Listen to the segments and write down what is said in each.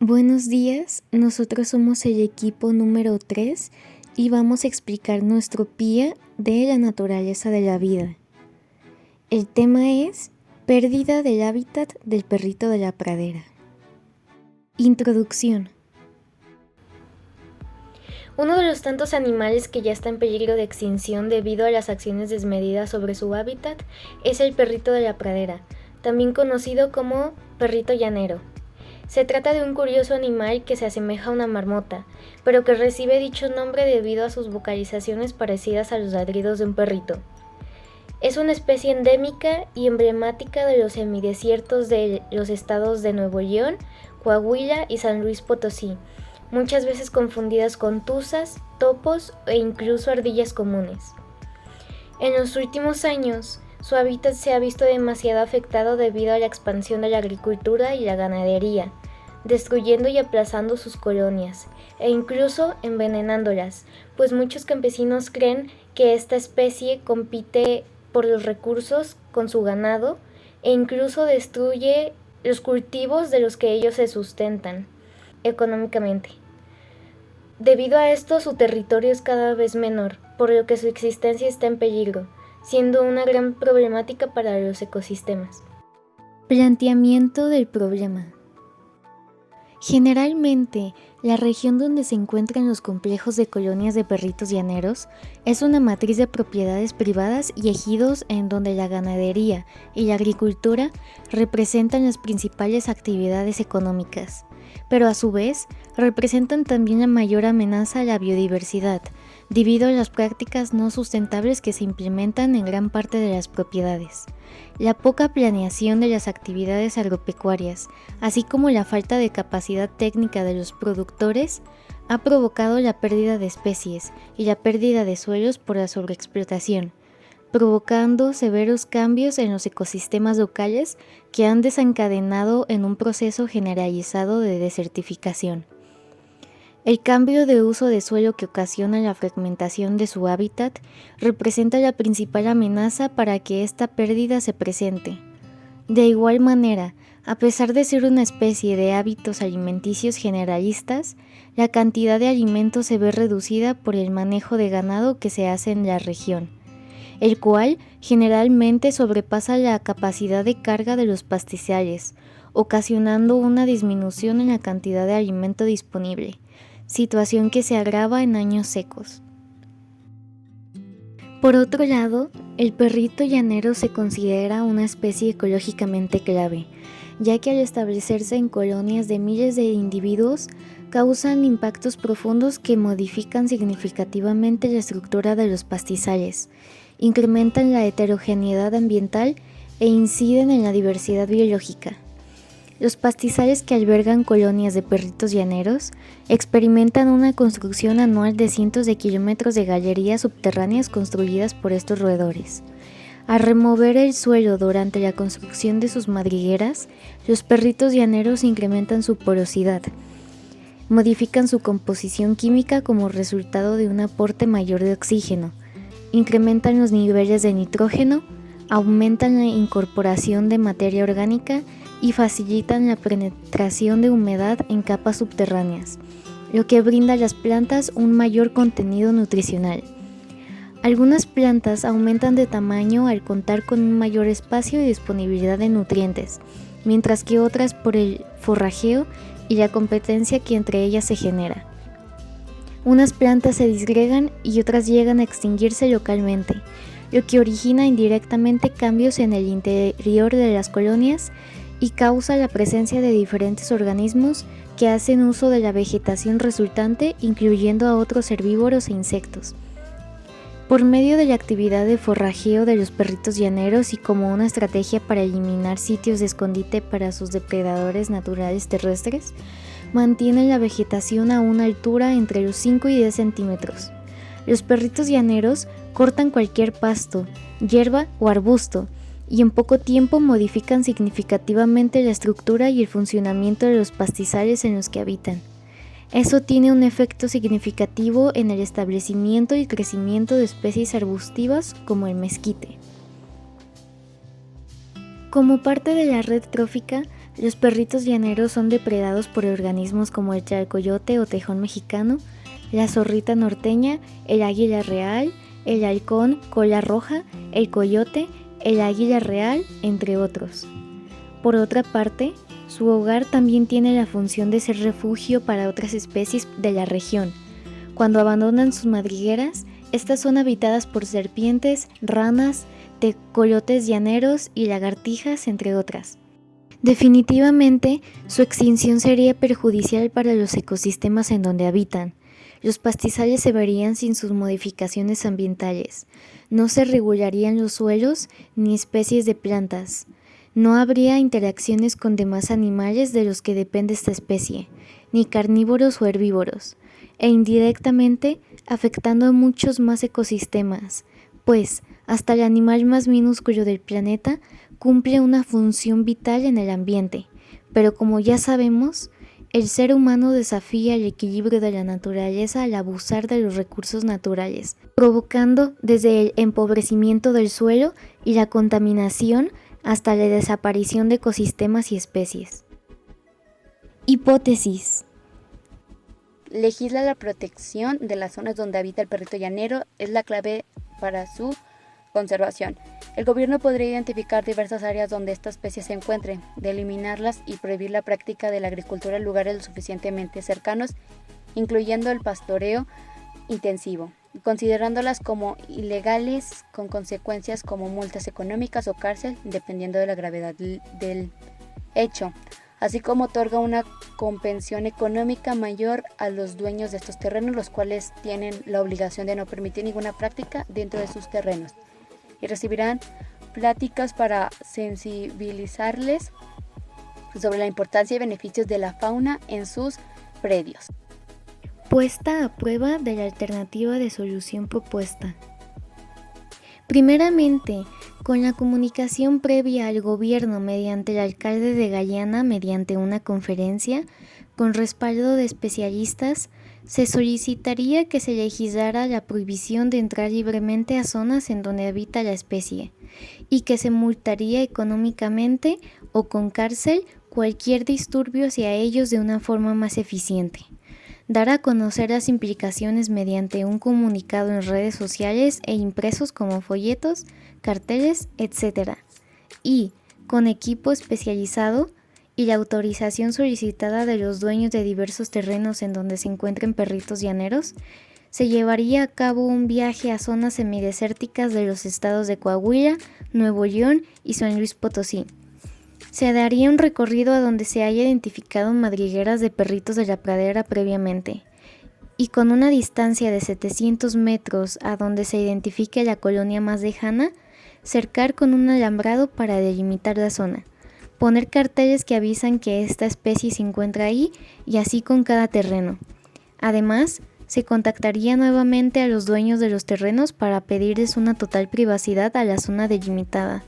Buenos días, nosotros somos el equipo número 3 y vamos a explicar nuestro PIA de la naturaleza de la vida. El tema es pérdida del hábitat del perrito de la pradera. Introducción. Uno de los tantos animales que ya está en peligro de extinción debido a las acciones desmedidas sobre su hábitat es el perrito de la pradera, también conocido como perrito llanero. Se trata de un curioso animal que se asemeja a una marmota, pero que recibe dicho nombre debido a sus vocalizaciones parecidas a los ladridos de un perrito. Es una especie endémica y emblemática de los semidesiertos de los estados de Nuevo León, Coahuila y San Luis Potosí, muchas veces confundidas con tuzas, topos e incluso ardillas comunes. En los últimos años, su hábitat se ha visto demasiado afectado debido a la expansión de la agricultura y la ganadería, destruyendo y aplazando sus colonias, e incluso envenenándolas, pues muchos campesinos creen que esta especie compite por los recursos con su ganado e incluso destruye los cultivos de los que ellos se sustentan económicamente. Debido a esto, su territorio es cada vez menor, por lo que su existencia está en peligro, siendo una gran problemática para los ecosistemas. Planteamiento del problema. Generalmente, la región donde se encuentran los complejos de colonias de perritos llaneros es una matriz de propiedades privadas y ejidos en donde la ganadería y la agricultura representan las principales actividades económicas, pero a su vez representan también la mayor amenaza a la biodiversidad, debido a las prácticas no sustentables que se implementan en gran parte de las propiedades. La poca planeación de las actividades agropecuarias, así como la falta de capacidad técnica de los productores, ha provocado la pérdida de especies y la pérdida de suelos por la sobreexplotación, provocando severos cambios en los ecosistemas locales que han desencadenado en un proceso generalizado de desertificación. El cambio de uso de suelo que ocasiona la fragmentación de su hábitat representa la principal amenaza para que esta pérdida se presente. De igual manera, a pesar de ser una especie de hábitos alimenticios generalistas, la cantidad de alimentos se ve reducida por el manejo de ganado que se hace en la región, el cual generalmente sobrepasa la capacidad de carga de los pastizales, ocasionando una disminución en la cantidad de alimento disponible, situación que se agrava en años secos. Por otro lado, el perrito llanero se considera una especie ecológicamente clave, ya que al establecerse en colonias de miles de individuos, causan impactos profundos que modifican significativamente la estructura de los pastizales, incrementan la heterogeneidad ambiental e inciden en la diversidad biológica. Los pastizales que albergan colonias de perritos llaneros experimentan una construcción anual de cientos de kilómetros de galerías subterráneas construidas por estos roedores. Al remover el suelo durante la construcción de sus madrigueras, los perritos llaneros incrementan su porosidad, modifican su composición química como resultado de un aporte mayor de oxígeno, incrementan los niveles de nitrógeno, aumentan la incorporación de materia orgánica y facilitan la penetración de humedad en capas subterráneas, lo que brinda a las plantas un mayor contenido nutricional. Algunas plantas aumentan de tamaño al contar con un mayor espacio y disponibilidad de nutrientes, mientras que otras por el forrajeo y la competencia que entre ellas se genera. Unas plantas se disgregan y otras llegan a extinguirse localmente, lo que origina indirectamente cambios en el interior de las colonias y causa la presencia de diferentes organismos que hacen uso de la vegetación resultante, incluyendo a otros herbívoros e insectos. Por medio de la actividad de forrajeo de los perritos llaneros y como una estrategia para eliminar sitios de escondite para sus depredadores naturales terrestres, mantienen la vegetación a una altura entre los 5 y 10 centímetros. Los perritos llaneros cortan cualquier pasto, hierba o arbusto, y en poco tiempo modifican significativamente la estructura y el funcionamiento de los pastizales en los que habitan. Eso tiene un efecto significativo en el establecimiento y crecimiento de especies arbustivas como el mezquite. Como parte de la red trófica, Los perritos llaneros son depredados por organismos como el chalcoyote o tejón mexicano, la zorrita norteña, el águila real, el halcón cola roja, el coyote, el águila real, entre otros. Por otra parte, su hogar también tiene la función de ser refugio para otras especies de la región. Cuando abandonan sus madrigueras, estas son habitadas por serpientes, ranas, tecolotes llaneros y lagartijas, entre otras. Definitivamente, su extinción sería perjudicial para los ecosistemas en donde habitan. Los pastizales se verían sin sus modificaciones ambientales. No se regularían los suelos ni especies de plantas. No habría interacciones con demás animales de los que depende esta especie, ni carnívoros o herbívoros, e indirectamente afectando a muchos más ecosistemas, pues hasta el animal más minúsculo del planeta cumple una función vital en el ambiente, pero como ya sabemos, el ser humano desafía el equilibrio de la naturaleza al abusar de los recursos naturales, provocando desde el empobrecimiento del suelo y la contaminación hasta la desaparición de ecosistemas y especies. Hipótesis. Legisla la protección de las zonas donde habita el perrito llanero es la clave para su conservación. El gobierno podría identificar diversas áreas donde esta especie se encuentre, delimitarlas y prohibir la práctica de la agricultura en lugares lo suficientemente cercanos, incluyendo el pastoreo intensivo, considerándolas como ilegales con consecuencias como multas económicas o cárcel, dependiendo de la gravedad del hecho, así como otorga una compensación económica mayor a los dueños de estos terrenos, los cuales tienen la obligación de no permitir ninguna práctica dentro de sus terrenos, y recibirán pláticas para sensibilizarles sobre la importancia y beneficios de la fauna en sus predios. Puesta a prueba de la alternativa de solución propuesta. Primeramente, con la comunicación previa al gobierno mediante el alcalde de Galeana mediante una conferencia, con respaldo de especialistas, se solicitaría que se legislara la prohibición de entrar libremente a zonas en donde habita la especie y que se multaría económicamente o con cárcel cualquier disturbio hacia ellos de una forma más eficiente. Dar a conocer las implicaciones mediante un comunicado en redes sociales e impresos como folletos, carteles, etc. Y, con equipo especializado, y la autorización solicitada de los dueños de diversos terrenos en donde se encuentren perritos llaneros, se llevaría a cabo un viaje a zonas semidesérticas de los estados de Coahuila, Nuevo León y San Luis Potosí. Se daría un recorrido a donde se haya identificado madrigueras de perritos de la pradera previamente, y con una distancia de 700 metros a donde se identifique la colonia más lejana, cercar con un alambrado para delimitar la zona. Poner carteles que avisan que esta especie se encuentra ahí y así con cada terreno. Además, se contactaría nuevamente a los dueños de los terrenos para pedirles una total privacidad a la zona delimitada,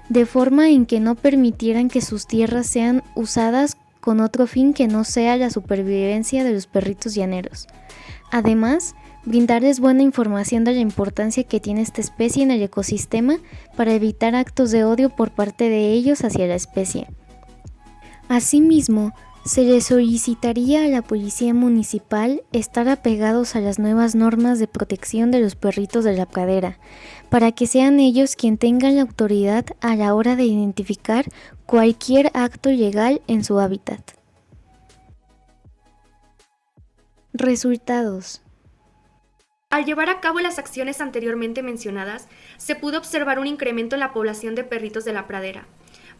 de forma en que no permitieran que sus tierras sean usadas con otro fin que no sea la supervivencia de los perritos llaneros. Además, brindarles buena información de la importancia que tiene esta especie en el ecosistema para evitar actos de odio por parte de ellos hacia la especie. Asimismo, se les solicitaría a la Policía Municipal estar apegados a las nuevas normas de protección de los perritos de la pradera, para que sean ellos quienes tengan la autoridad a la hora de identificar cualquier acto ilegal en su hábitat. Resultados. Al llevar a cabo las acciones anteriormente mencionadas, se pudo observar un incremento en la población de perritos de la pradera.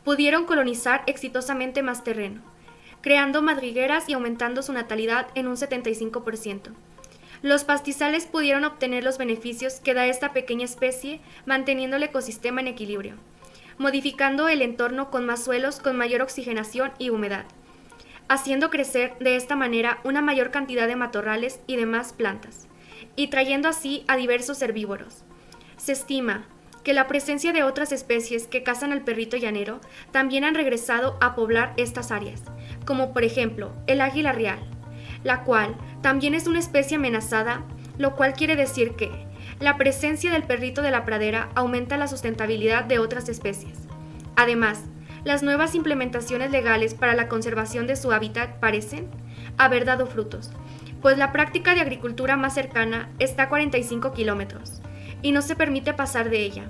Pudieron colonizar exitosamente más terreno, creando madrigueras y aumentando su natalidad en un 75%. Los pastizales pudieron obtener los beneficios que da esta pequeña especie, manteniendo el ecosistema en equilibrio, modificando el entorno con más suelos con mayor oxigenación y humedad, haciendo crecer de esta manera una mayor cantidad de matorrales y demás plantas, y trayendo así a diversos herbívoros. Se estima que la presencia de otras especies que cazan al perrito llanero también han regresado a poblar estas áreas, como por ejemplo el águila real, la cual también es una especie amenazada, lo cual quiere decir que la presencia del perrito de la pradera aumenta la sustentabilidad de otras especies. Además, las nuevas implementaciones legales para la conservación de su hábitat parecen haber dado frutos, pues la práctica de agricultura más cercana está a 45 kilómetros y no se permite pasar de ella.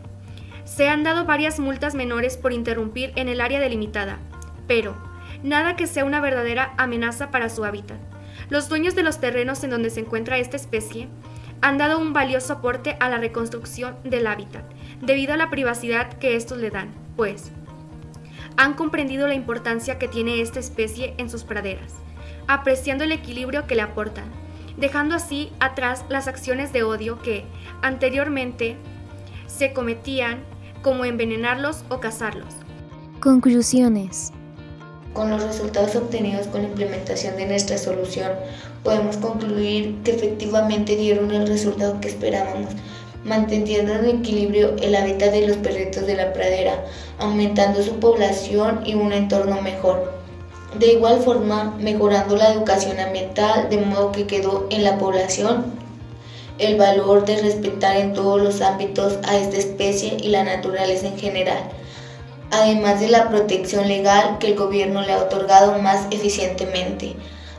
Se han dado varias multas menores por interrumpir en el área delimitada, pero nada que sea una verdadera amenaza para su hábitat. Los dueños de los terrenos en donde se encuentra esta especie han dado un valioso aporte a la reconstrucción del hábitat, debido a la privacidad que estos le dan, pues han comprendido la importancia que tiene esta especie en sus praderas, apreciando el equilibrio que le aportan, dejando así atrás las acciones de odio que anteriormente se cometían, como envenenarlos o cazarlos. Conclusiones. Con los resultados obtenidos con la implementación de nuestra solución, podemos concluir que efectivamente dieron el resultado que esperábamos, manteniendo en equilibrio el hábitat de los perritos de la pradera, aumentando su población y un entorno mejor. De igual forma, mejorando la educación ambiental, de modo que quedó en la población el valor de respetar en todos los ámbitos a esta especie y la naturaleza en general, además de la protección legal que el gobierno le ha otorgado más eficientemente.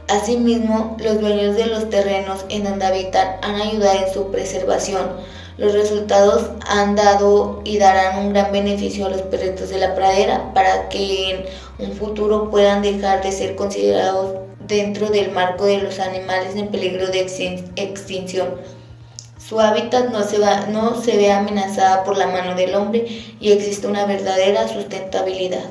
Asimismo, los dueños de los terrenos en donde habitan han ayudado en su preservación. Los resultados han dado y darán un gran beneficio a los perritos de la pradera para que en un futuro puedan dejar de ser considerados dentro del marco de los animales en peligro de extinción. Su hábitat no se ve amenazada por la mano del hombre y existe una verdadera sustentabilidad.